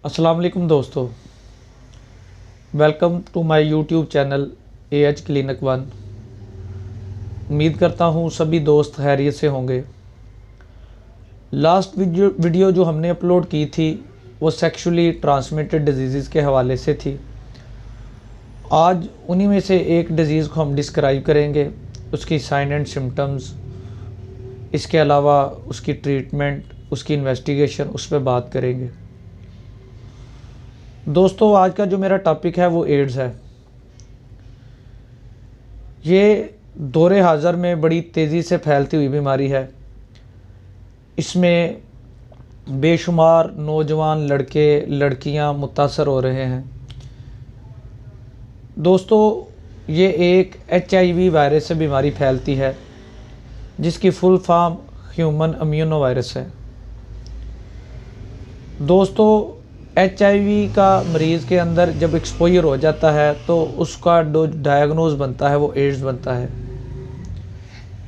अस्सलाम वालेकुम दोस्तों, welcome to my YouTube channel AH clinic 1। उम्मीद करता हूँ सभी दोस्त खैरियत से होंगे। लास्ट वीडियो जो हमने अपलोड की थी वो सेक्सुअली ट्रांसमिटेड डिजीज़ के हवाले से थी। आज उन्हीं में से एक डिज़ीज़ को हम डिस्क्राइब करेंगे, उसकी साइन एंड सिम्टम्स, इसके अलावा उसकी ट्रीटमेंट, उसकी इन्वेस्टिगेशन, उस पर बात करेंगे। दोस्तों, आज का जो मेरा टॉपिक है वो एड्स है। ये दौरे हाज़र में बड़ी तेज़ी से फैलती हुई बीमारी है। इसमें बेशुमार नौजवान लड़के लड़कियां मुतासर हो रहे हैं। दोस्तों, ये एक HIV वायरस से बीमारी फैलती है जिसकी full form human immuno virus है। दोस्तों, HIV का मरीज़ के अंदर जब एक्सपोजर हो जाता है तो उसका जो डायग्नोज बनता है वो एड्स बनता है।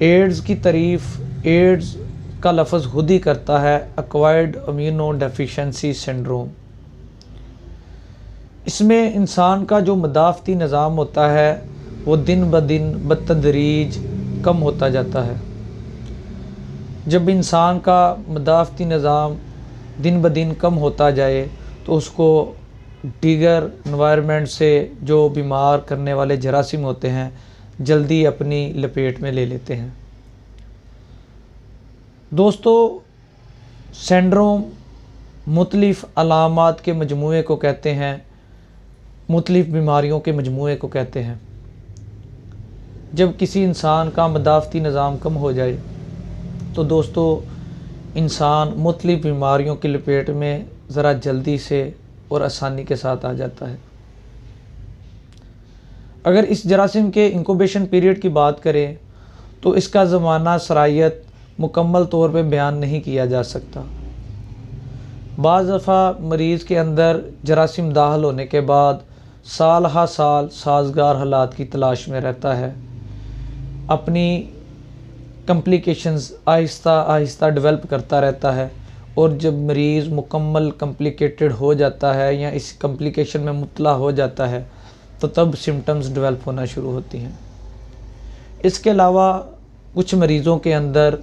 एड्स की तारीफ़ एड्स का लफ्ज़ खुद ही करता है, एक्वायर्ड इम्यूनो डेफिशिएंसी सिंड्रोम। इसमें इंसान का जो मदाफ़ती निज़ाम होता है वो दिन ब दिन बतदरीज कम होता जाता है। जब इंसान का मदाफ़ती निज़ाम दिन ब दिन कम होता जाए तो उसको दीगर एनवायरनमेंट से जो बीमार करने वाले जरासीम होते हैं जल्दी अपनी लपेट में ले लेते हैं। दोस्तों, सिंड्रोम मुख्तलिफ़ अलामात के मजमूए को कहते हैं, मुख्तलिफ़ बीमारियों के मजमूए को कहते हैं। जब किसी इंसान का मदाफ़ती निज़ाम कम हो जाए तो दोस्तों इंसान मुख्तलिफ़ बीमारियों की लपेट में ज़रा जल्दी से और आसानी के साथ आ जाता है। अगर इस जरासीम के इंक्यूबेशन पीरियड की बात करें तो इसका ज़माना सरायत मुकम्मल तौर पे बयान नहीं किया जा सकता। बाज़ दफ़ा मरीज़ के अंदर जरासीम दाखिल होने के बाद साल हा साल साजगार हालात की तलाश में रहता है, अपनी कम्प्लिकेशंस आहिस्ता आहिस्ता डेवलप करता रहता है, और जब मरीज़ मुकम्मल कम्प्लिकेटेड हो जाता है या इस कम्प्लिकेशन में मुब्तला हो जाता है तो तब सिम्टम्स डेवलप होना शुरू होती हैं। इसके अलावा कुछ मरीज़ों के अंदर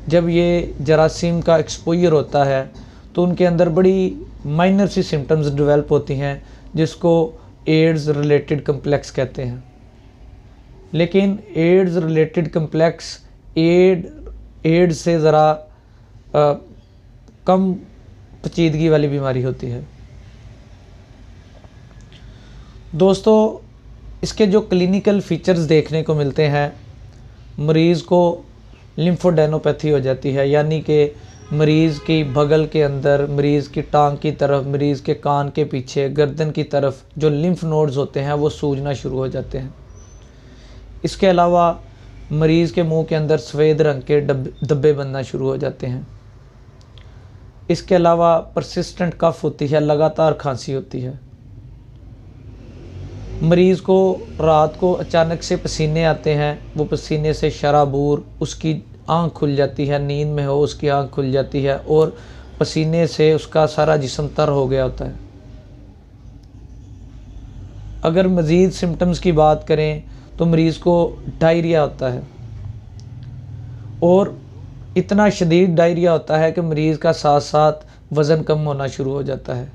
जब ये जरासीम का एक्सपोजर होता है तो उनके अंदर बड़ी माइनर सी सिम्टम्स डेवलप होती हैं जिसको एड्स रिलेटेड कम्प्लेक्स कहते हैं। लेकिन एड्स रिलेटेड कम्प्लेक्स एड्स से ज़रा कम पेचीदगी वाली बीमारी होती है। दोस्तों, इसके जो क्लिनिकल फीचर्स देखने को मिलते हैं, मरीज़ को लिम्फोडेनोपैथी हो जाती है, यानी कि मरीज़ की बगल के अंदर, मरीज़ की टांग की तरफ, मरीज़ के कान के पीछे, गर्दन की तरफ जो लिम्फ नोड्स होते हैं वो सूजना शुरू हो जाते हैं। इसके अलावा मरीज़ के मुंह के अंदर सफ़ेद रंग के धब्बे बनना शुरू हो जाते हैं। इसके अलावा परसिस्टेंट कफ होती है, लगातार खांसी होती है। मरीज़ को रात को अचानक से पसीने आते हैं, वो पसीने से शराबूर, उसकी आंख खुल जाती है, नींद में हो उसकी आंख खुल जाती है और पसीने से उसका सारा जिस्म तर हो गया होता है। अगर मज़ीद सिम्टम्स की बात करें तो मरीज़ को डायरिया होता है, और इतना शदीद डायरिया होता है कि मरीज़ का साथ साथ वज़न कम होना शुरू हो जाता है।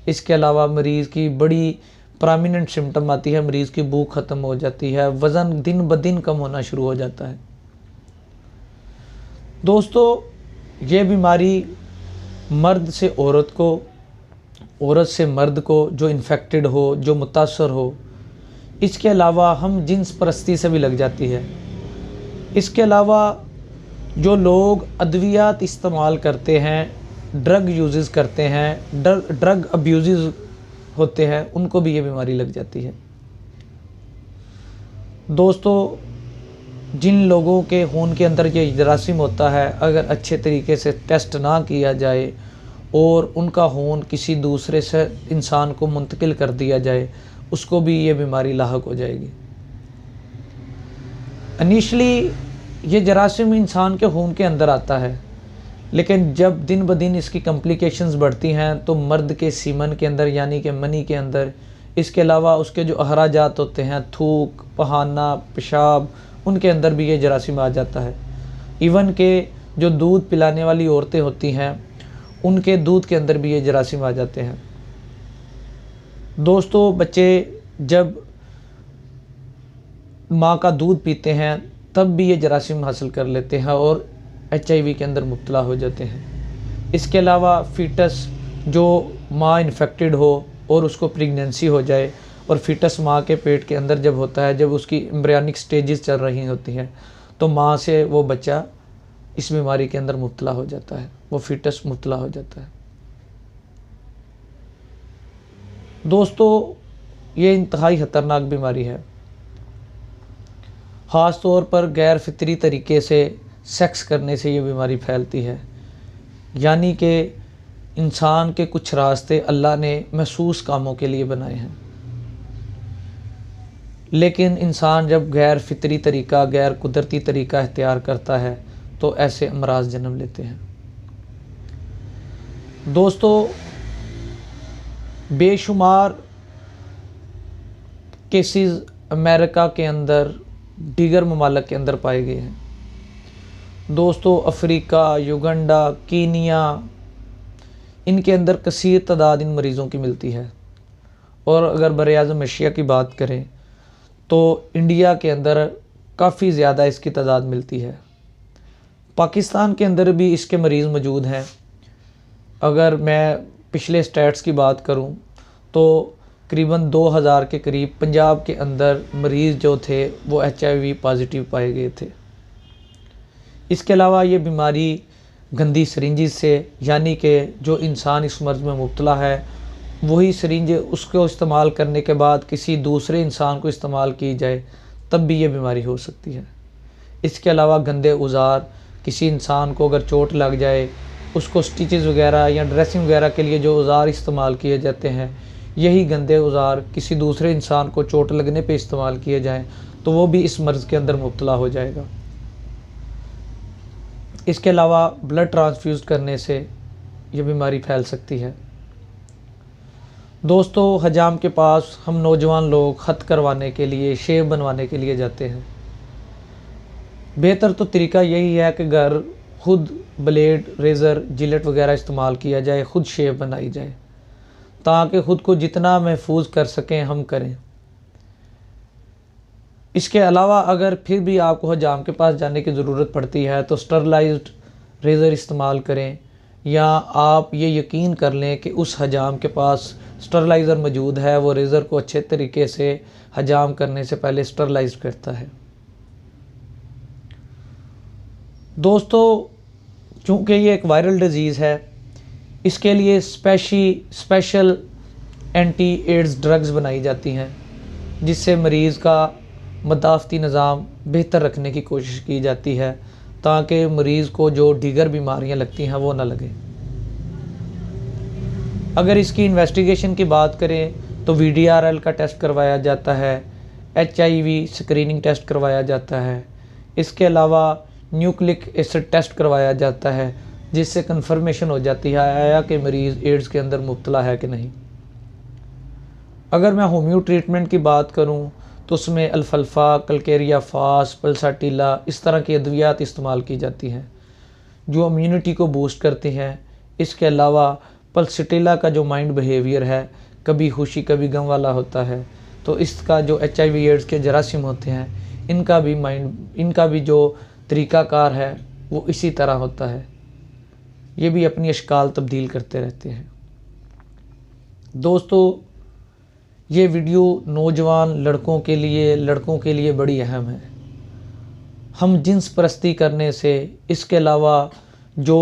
इसके अलावा मरीज़ की बड़ी प्रोमिनेंट सिम्टम आती है, मरीज़ की भूख ख़त्म हो जाती है, वज़न दिन ब दिन कम होना शुरू हो जाता है। दोस्तों, ये बीमारी मर्द से औरत को, औरत से मर्द को जो इन्फेक्टेड हो, जो मुतासर हो, इसके अलावा हम जिन्स परस्ती से भी लग जाती है। इसके अलावा जो लोग अद्वियात इस्तेमाल करते हैं, ड्रग यूज़ करते हैं, ड्रग अब्यूज़ होते हैं, उनको भी ये बीमारी लग जाती है। दोस्तों, जिन लोगों के खून के अंदर ये जरासीम होता है, अगर अच्छे तरीके से टेस्ट ना किया जाए और उनका खून किसी दूसरे से इंसान को मुंतकिल कर दिया जाए, उसको भी ये बीमारी लाहक हो जाएगी। इनिशियली ये जरासीम इंसान के खून के अंदर आता है, लेकिन जब दिन ब दिन इसकी कॉम्प्लिकेशंस बढ़ती हैं तो मर्द के सीमन के अंदर यानी कि मनी के अंदर, इसके अलावा उसके जो अखराजात होते हैं, थूक, पहाना, पेशाब, उनके अंदर भी ये जरासीम आ जाता है। इवन के जो दूध पिलाने वाली औरतें होती हैं उनके दूध के अंदर भी ये जरासीम आ जाते हैं। दोस्तों, बच्चे जब माँ का दूध पीते हैं तब भी ये जरासीम हासिल कर लेते हैं और HIV के अंदर मुब्तला हो जाते हैं। इसके अलावा फीटस जो माँ इन्फेक्टेड हो और उसको प्रेगनेंसी हो जाए और फीटस माँ के पेट के अंदर जब होता है, जब उसकी एम्ब्रियोनिक स्टेजेस चल रही होती हैं, तो माँ से वो बच्चा इस बीमारी के अंदर मुब्तला हो जाता है, वो फीटस मुब्तला हो जाता है। दोस्तों, ये इंतहाई ख़तरनाक बीमारी है। ख़ास तौर पर गैर फितरी तरीके से सेक्स करने से ये बीमारी फैलती है। यानी कि इंसान के कुछ रास्ते अल्लाह ने महसूस कामों के लिए बनाए हैं, लेकिन इंसान जब गैर फितरी तरीका, गैर कुदरती तरीका इख्तियार करता है तो ऐसे अमराज जन्म लेते हैं। दोस्तों, बेशुमार केसेस अमेरिका के अंदर, दीगर ममालिक के अंदर पाए गए हैं। दोस्तों, अफ्रीका, युगांडा, कीनिया, इनके अंदर कसीर तादाद इन मरीज़ों की मिलती है। और अगर बर-ए-आज़म एशिया की बात करें तो इंडिया के अंदर काफ़ी ज़्यादा इसकी तादाद मिलती है। पाकिस्तान के अंदर भी इसके मरीज़ मौजूद हैं। अगर मैं पिछले स्टैट्स की बात करूं तो करीबन 2000 के करीब पंजाब के अंदर मरीज़ जो थे वो HIV पॉजिटिव पाए गए थे। इसके अलावा ये बीमारी गंदी सिरिंजिस से, यानी कि जो इंसान इस मर्ज़ में मुब्तला है वही सिरिंज उसको इस्तेमाल करने के बाद किसी दूसरे इंसान को इस्तेमाल की जाए तब भी ये बीमारी हो सकती है। इसके अलावा गंदे औज़ार, किसी इंसान को अगर चोट लग जाए उसको स्टिचेस वगैरह या ड्रेसिंग वगैरह के लिए जो औज़ार इस्तेमाल किए जाते हैं, यही गंदे औज़ार किसी दूसरे इंसान को चोट लगने पे इस्तेमाल किए जाएं तो वो भी इस मर्ज़ के अंदर मुब्तला हो जाएगा। इसके अलावा ब्लड ट्रांसफ्यूज़ करने से ये बीमारी फैल सकती है। दोस्तों, हजाम के पास हम नौजवान लोग ख़त करवाने के लिए, शेव बनवाने के लिए जाते हैं। बेहतर तो तरीका यही है कि घर खुद ब्लेड, रेज़र, जिलेट वगैरह इस्तेमाल किया जाए, ख़ुद शेव बनाई जाए, ताकि ख़ुद को जितना महफूज कर सकें हम करें। इसके अलावा अगर फिर भी आपको हजाम के पास जाने की ज़रूरत पड़ती है तो स्टरलाइज्ड रेज़र इस्तेमाल करें, या आप ये यकीन कर लें कि उस हजाम के पास स्टरलाइज़र मौजूद है, वो रेज़र को अच्छे तरीके से हजाम करने से पहले स्टरलाइज करता है। दोस्तों, चूँकि ये एक वायरल डिज़ीज़ है, इसके लिए स्पेशल एंटी एड्स ड्रग्स बनाई जाती हैं, जिससे मरीज़ का मदाफ़ती निज़ाम बेहतर रखने की कोशिश की जाती है, ताकि मरीज़ को जो दीगर बीमारियां लगती हैं वो ना लगे। अगर इसकी इन्वेस्टिगेशन की बात करें तो VDRL का टेस्ट करवाया जाता है, HIV स्क्रीनिंग टेस्ट करवाया जाता है। इसके अलावा न्यूक्लिक एसिड टेस्ट करवाया जाता है, जिससे कन्फर्मेशन हो जाती है आया कि मरीज़ एड्स के अंदर मुब्तला है कि नहीं। अगर मैं होम्यो ट्रीटमेंट की बात करूं तो उसमें अल्फल्फा, कलकेरिया फास, पल्साटिला, इस तरह की अद्वियात इस्तेमाल की जाती हैं जो इम्यूनिटी को बूस्ट करती हैं। इसके अलावा पल्साटिला का जो माइंड बिहेवियर है, कभी खुशी कभी गम वाला होता है, तो इसका जो HIV एड्स के जरासीम होते हैं इनका भी जो तरीक़ाकार है वो इसी तरह होता है। ये भी अपनी अशकाल तब्दील करते रहते हैं। दोस्तों, ये वीडियो नौजवान लड़कों के लिए बड़ी अहम है। हम जिन्स परस्ती करने से, इसके अलावा जो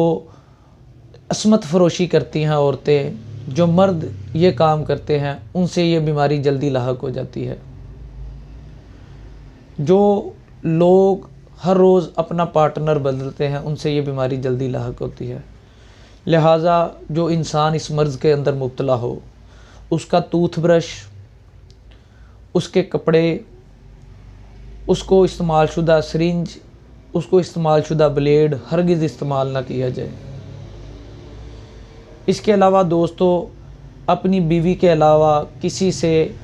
असमत फरोशी करती हैं औरतें, जो मर्द ये काम करते हैं, उनसे ये बीमारी जल्दी लाहक हो जाती है। जो लोग हर रोज़ अपना पार्टनर बदलते हैं उनसे ये बीमारी जल्दी लाहक होती है। लिहाजा जो इंसान इस मर्ज़ के अंदर मुब्तला हो, उसका टूथब्रश, उसके कपड़े, उसको इस्तेमाल शुदा सिरिंज, उसको इस्तेमाल शुदा ब्लेड हरगिज़ इस्तेमाल ना किया जाए। इसके अलावा दोस्तों, अपनी बीवी के अलावा किसी से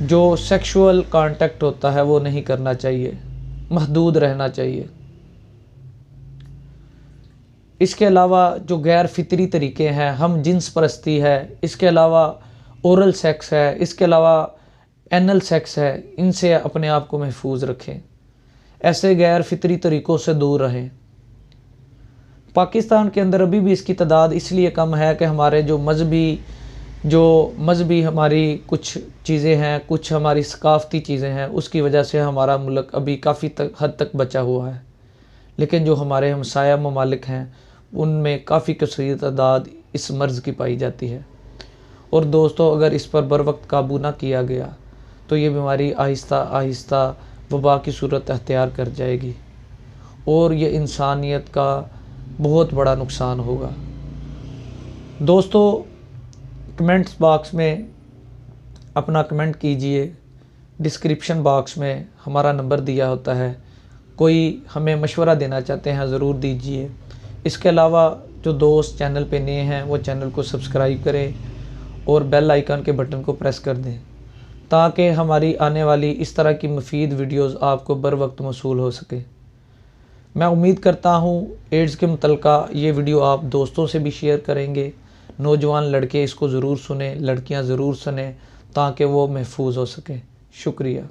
जो सेक्सुअल कांटेक्ट होता है वो नहीं करना चाहिए, महदूद रहना चाहिए। इसके अलावा जो गैर फितरी तरीके हैं, हम जिन्स परस्ती है, इसके अलावा ओरल सेक्स है, इसके अलावा एनल सेक्स है, इनसे अपने आप को महफूज रखें। ऐसे गैर फितरी तरीक़ों से दूर रहें। पाकिस्तान के अंदर अभी भी इसकी तादाद इसलिए कम है कि हमारे जो मज़हबी हमारी कुछ चीज़ें हैं, कुछ हमारी सकाफ़ती चीज़ें हैं, उसकी वजह से हमारा मुल्क अभी काफ़ी हद तक बचा हुआ है। लेकिन जो हमारे हमसाया ममालिक हैं उनमें काफ़ी कसीर तादाद इस मर्ज़ की पाई जाती है। और दोस्तों, अगर इस पर बर वक्त काबू ना किया गया तो ये बीमारी आहिस्ता आहिस्ता वबा की सूरत अख्तियार कर जाएगी और ये इंसानियत का बहुत बड़ा नुकसान होगा। दोस्तों, कमेंट्स बॉक्स में अपना कमेंट कीजिए। डिस्क्रिप्शन बॉक्स में हमारा नंबर दिया होता है, कोई हमें मशवरा देना चाहते हैं ज़रूर दीजिए। इसके अलावा जो दोस्त चैनल पे नए हैं वो चैनल को सब्सक्राइब करें और बेल आइकन के बटन को प्रेस कर दें ताकि हमारी आने वाली इस तरह की मुफीद वीडियोस आपको बर वक्त मौसूल हो सके। मैं उम्मीद करता हूँ एड्स के मुतल्लिका ये वीडियो आप दोस्तों से भी शेयर करेंगे। नौजवान लड़के इसको ज़रूर सुने, लड़कियाँ ज़रूर सुने ताकि वो महफूज हो सकें। शुक्रिया।